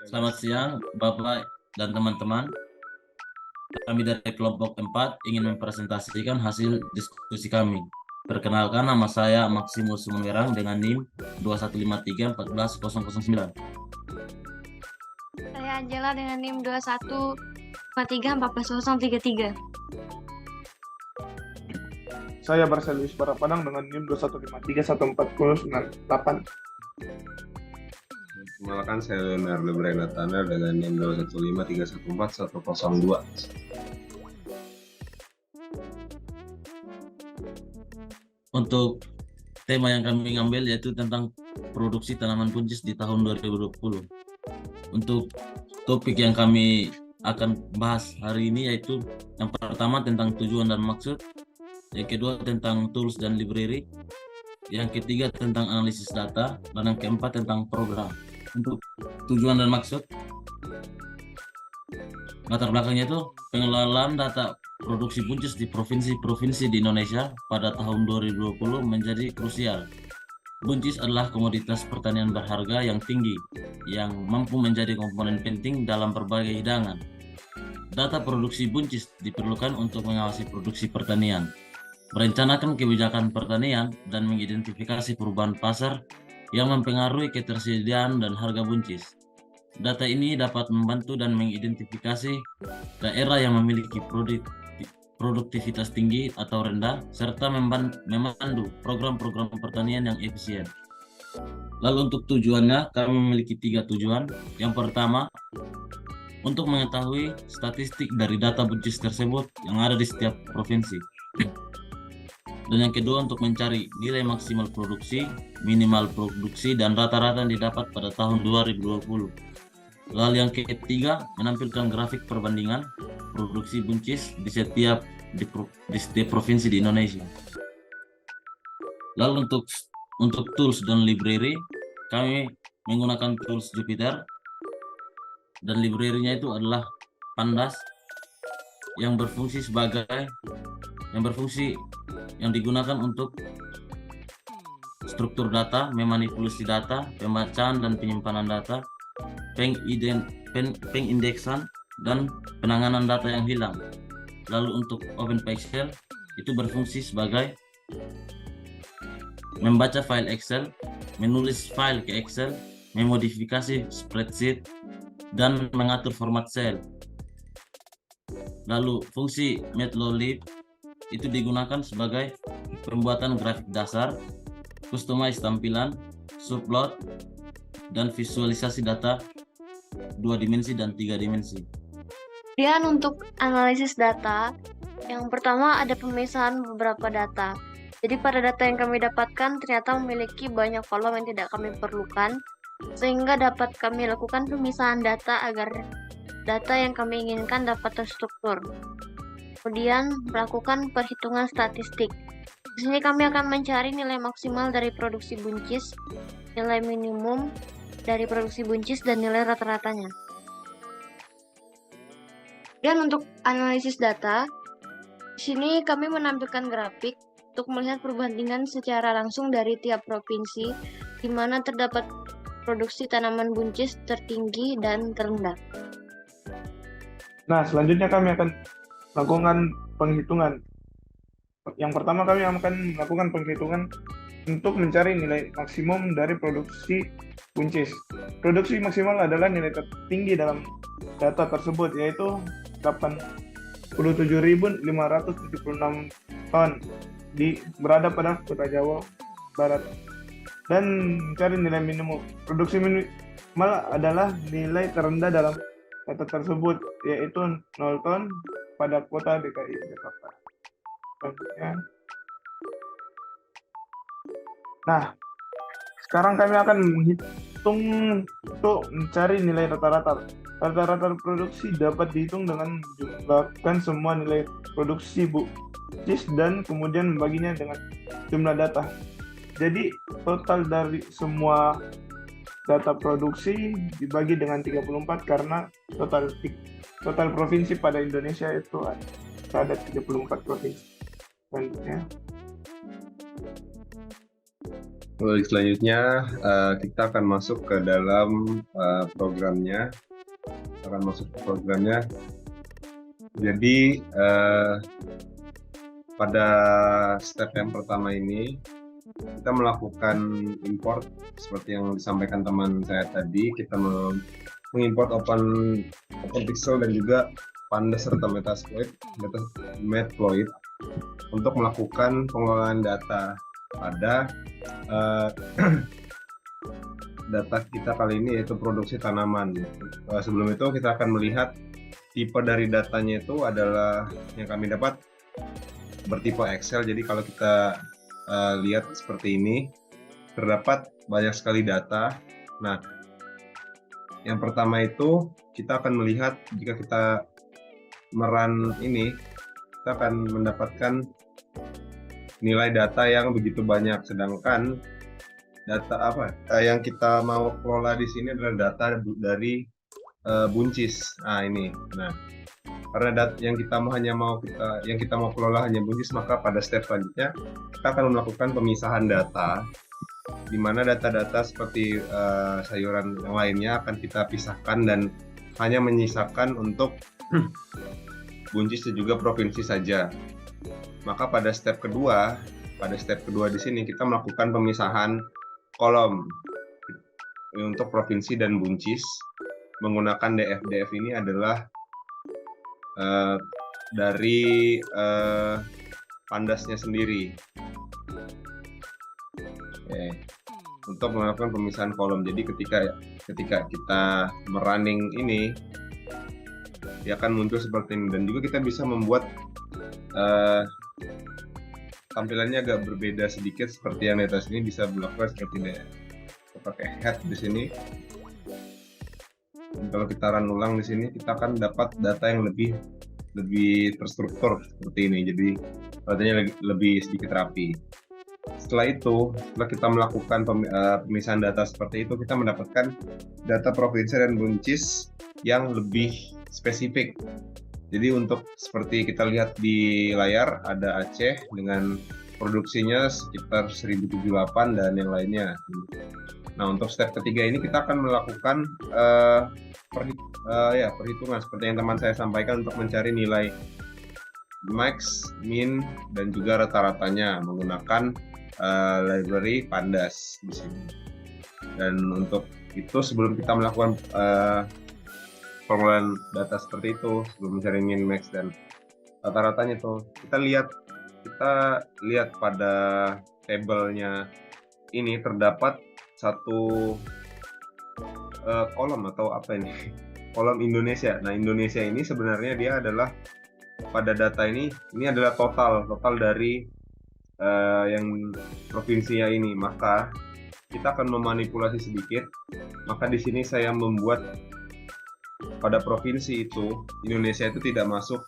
Selamat siang, Bapak dan teman-teman. Kami dari kelompok 4 ingin mempresentasikan hasil diskusi kami. Perkenalkan, nama saya Maximus Sumengerang dengan NIM 2153 14009. Saya Angela dengan NIM 2153 14033. Saya Barselis Barapadang dengan NIM 2153 14098. Perkenalkan, saya Leonardo Brenda Tanner dengan NIM 215314 102. Untuk tema yang kami ambil yaitu tentang produksi tanaman buncis di tahun 2020. Untuk topik yang kami akan bahas hari ini yaitu yang pertama tentang tujuan dan maksud, yang kedua tentang tools dan library, yang ketiga tentang analisis data, dan yang keempat tentang program. Untuk tujuan dan maksud, latar belakangnya itu pengelolaan data produksi buncis di provinsi-provinsi di Indonesia pada tahun 2020 menjadi krusial. Buncis adalah komoditas pertanian berharga yang tinggi yang mampu menjadi komponen penting dalam berbagai hidangan. Data produksi buncis diperlukan untuk mengawasi produksi pertanian, merencanakan kebijakan pertanian, dan mengidentifikasi perubahan pasar yang mempengaruhi ketersediaan dan harga buncis. Data ini dapat membantu dan mengidentifikasi daerah yang memiliki produktivitas tinggi atau rendah, serta memandu program-program pertanian yang efisien. Lalu untuk tujuannya, kami memiliki 3 tujuan. Yang pertama, untuk mengetahui statistik dari data buncis tersebut yang ada di setiap provinsi. Dan yang kedua, untuk mencari nilai maksimal produksi, minimal produksi, dan rata-rata yang didapat pada tahun 2020. Lalu yang ketiga, menampilkan grafik perbandingan produksi buncis di setiap provinsi di Indonesia. Lalu untuk tools dan library, kami menggunakan tools Jupyter, dan library-nya itu adalah Pandas yang digunakan untuk struktur data, memanipulasi data, pembacaan dan penyimpanan data, pengindeksan, dan penanganan data yang hilang. Lalu untuk OpenPixel itu berfungsi sebagai membaca file Excel, menulis file ke Excel, memodifikasi spreadsheet, dan mengatur format sel. Lalu fungsi Matplotlib itu digunakan sebagai pembuatan grafik dasar, customize tampilan, subplot, dan visualisasi data 2 dimensi dan 3 dimensi. Kemudian untuk analisis data, yang pertama ada pemisahan beberapa data. Jadi pada data yang kami dapatkan ternyata memiliki banyak kolom yang tidak kami perlukan, sehingga dapat kami lakukan pemisahan data agar data yang kami inginkan dapat terstruktur. Kemudian melakukan perhitungan statistik. Di sini kami akan mencari nilai maksimal dari produksi buncis, nilai minimum dari produksi buncis, dan nilai rata-ratanya. Dan untuk analisis data, di sini kami menampilkan grafik untuk melihat perbandingan secara langsung dari tiap provinsi, di mana terdapat produksi tanaman buncis tertinggi dan terendah. Nah, selanjutnya kami akan melakukan penghitungan. Yang pertama kami akan melakukan penghitungan untuk mencari nilai maksimum dari produksi buncis. Produksi maksimal adalah nilai tertinggi dalam data tersebut, yaitu 87.576 ton berada pada Kota Jawa Barat. Dan mencari nilai minimum. Produksi minimal adalah nilai terendah dalam data tersebut, yaitu 0 ton pada kota DKI Jakarta. Nah, sekarang kami akan menghitung untuk mencari nilai rata-rata. Rata-rata produksi dapat dihitung dengan menjumlahkan semua nilai produksi buncis dan kemudian membaginya dengan jumlah data. Jadi total dari semua data produksi dibagi dengan 34 karena total provinsi pada Indonesia itu ada 34 provinsi. Selanjutnya. Lalu selanjutnya kita akan masuk ke dalam programnya. Jadi pada step yang pertama ini kita melakukan import seperti yang disampaikan teman saya tadi. Kita mengimport OpenPixel dan juga Pandas serta Matploit untuk melakukan pengelolaan data pada data kita kali ini, yaitu produksi tanaman. Sebelum itu kita akan melihat tipe dari datanya itu adalah yang kami dapat bertipe Excel. Jadi kalau kita lihat seperti ini, terdapat banyak sekali data. Nah, yang pertama itu kita akan melihat jika kita merun ini, kita akan mendapatkan nilai data yang begitu banyak, sedangkan data yang kita mau kelola di sini adalah data dari buncis. Nah, ini. Nah, karena yang kita mau kelola hanya buncis, maka pada step selanjutnya kita akan melakukan pemisahan data, di mana data-data seperti sayuran yang lainnya akan kita pisahkan dan hanya menyisakan untuk buncis dan juga provinsi saja. Maka pada step kedua di sini kita melakukan pemisahan kolom untuk provinsi dan buncis menggunakan DF ini adalah dari Pandasnya sendiri. Oke. Untuk melakukan pemisahan kolom. Jadi ketika kita merunning ini, dia akan muncul seperti ini, dan juga kita bisa membuat tampilannya agak berbeda sedikit seperti yang di atas ini. Bisa dilakukan seperti ini, pakai head di sini. Dan kalau kita run ulang di sini, kita akan dapat data yang lebih terstruktur seperti ini. Jadi datanya lebih sedikit rapi. Setelah kita melakukan pemisahan data seperti itu, kita mendapatkan data provinsi dan buncis yang lebih spesifik. Jadi untuk seperti kita lihat di layar, ada Aceh dengan produksinya sekitar 1078 dan yang lainnya. Nah, untuk step ketiga ini kita akan melakukan perhitungan seperti yang teman saya sampaikan untuk mencari nilai max, min, dan juga rata-ratanya menggunakan library Pandas di sini. Dan untuk itu, sebelum kita melakukan pengelolaan data seperti itu, sebelum mencari min, max, dan rata-ratanya itu, kita lihat pada tabelnya ini terdapat satu kolom atau apa ini, kolom Indonesia. Nah, Indonesia ini sebenarnya dia adalah pada data ini adalah total dari yang provinsinya ini. Maka kita akan memanipulasi sedikit. Maka di sini saya membuat pada provinsi itu Indonesia itu tidak masuk.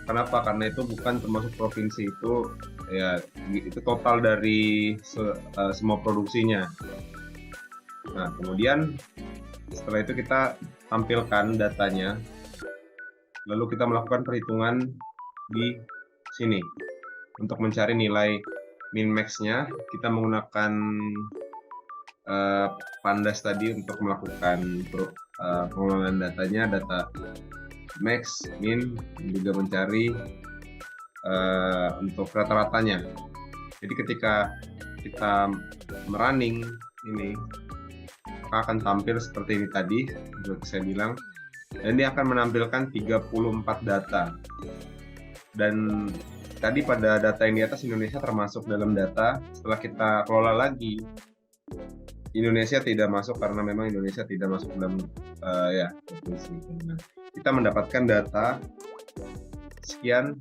Kenapa? Karena itu bukan termasuk provinsi itu, ya itu total dari semua produksinya. Nah, kemudian setelah itu kita tampilkan datanya, lalu kita melakukan perhitungan di sini untuk mencari nilai min max-nya. Kita menggunakan Pandas tadi untuk melakukan pengelolaan datanya, data max, min, juga mencari untuk rata-ratanya. Jadi ketika kita merunning ini, maka akan tampil seperti ini tadi, seperti saya bilang, dan dia akan menampilkan 34 data. Dan tadi pada data yang di atas Indonesia termasuk dalam data. Setelah kita kelola lagi, Indonesia tidak masuk karena memang Indonesia tidak masuk dalam provinsi. Nah, kita mendapatkan data sekian,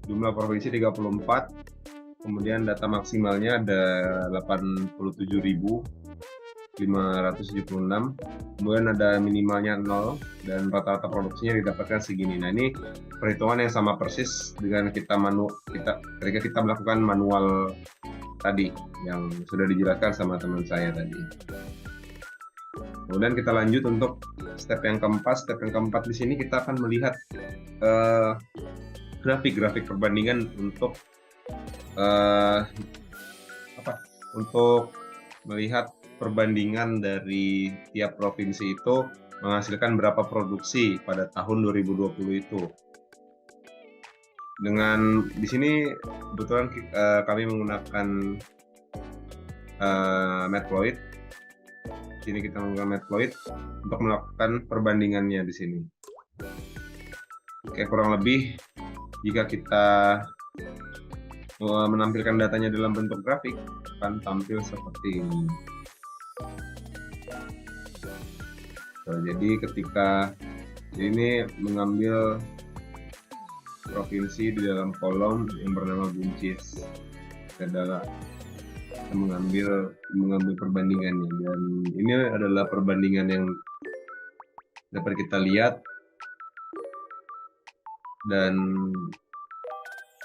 jumlah provinsi 34, kemudian data maksimalnya ada 87.576, kemudian ada minimalnya 0, dan rata-rata produksinya didapatkan segini. Nah, ini perhitungan yang sama persis dengan ketika kita melakukan manual tadi yang sudah dijelaskan sama teman saya tadi. Kemudian kita lanjut untuk step yang keempat. Step yang keempat di sini kita akan melihat grafik perbandingan untuk melihat perbandingan dari tiap provinsi itu menghasilkan berapa produksi pada tahun 2020 itu. Dengan di sini kebetulan kami menggunakan Matploid. Di sini kita menggunakan Matploid untuk melakukan perbandingannya di sini. Oke, kurang lebih jika kita menampilkan datanya dalam bentuk grafik akan tampil seperti ini. Jadi ketika ini mengambil provinsi di dalam kolom yang bernama buncis, adalah mengambil perbandingannya, dan ini adalah perbandingan yang dapat kita lihat, dan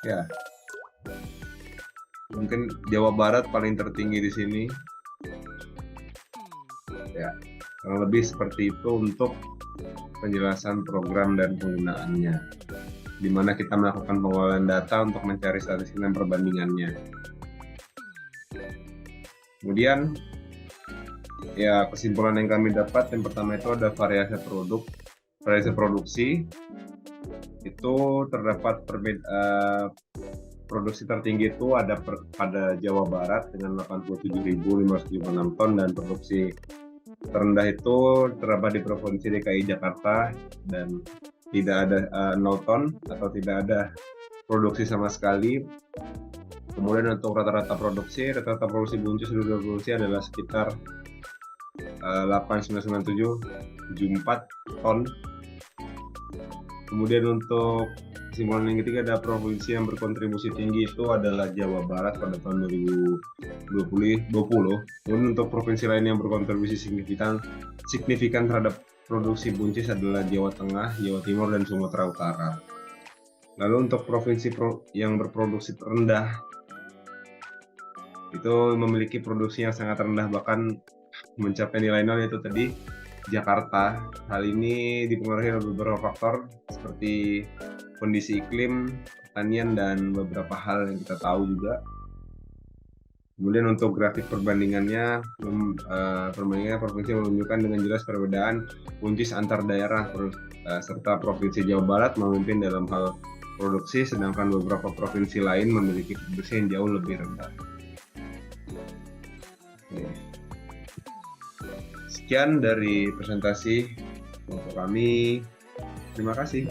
ya mungkin Jawa Barat paling tertinggi di sini ya, kurang lebih seperti itu untuk penjelasan program dan penggunaannya, di mana kita melakukan pengolahan data untuk mencari statistik dan perbandingannya. Kemudian ya, kesimpulan yang kami dapat, yang pertama itu ada variasi produksi itu terdapat produksi tertinggi itu ada pada Jawa Barat dengan 87.576 ton, dan produksi terendah itu terdapat di Provinsi DKI Jakarta dan tidak ada 0 ton atau tidak ada produksi sama sekali. Kemudian untuk rata-rata produksi buncis di produksi adalah sekitar 8.997,74 ton. Kemudian untuk kesimpulan yang ketiga, ada provinsi yang berkontribusi tinggi itu adalah Jawa Barat pada tahun 2020. Kemudian untuk provinsi lain yang berkontribusi signifikan terhadap produksi buncis adalah Jawa Tengah, Jawa Timur, dan Sumatera Utara. Lalu untuk provinsi yang berproduksi rendah itu memiliki produksi yang sangat rendah, bahkan mencapai nilai nol, yaitu tadi Jakarta. Hal ini dipengaruhi oleh beberapa faktor seperti kondisi iklim, pertanian, dan beberapa hal yang kita tahu juga. Kemudian untuk grafik perbandingannya provinsi menunjukkan dengan jelas perbedaan buncis antar daerah, serta provinsi Jawa Barat memimpin dalam hal produksi, sedangkan beberapa provinsi lain memiliki produksi yang jauh lebih rendah. Sekian dari presentasi untuk kami. Terima kasih.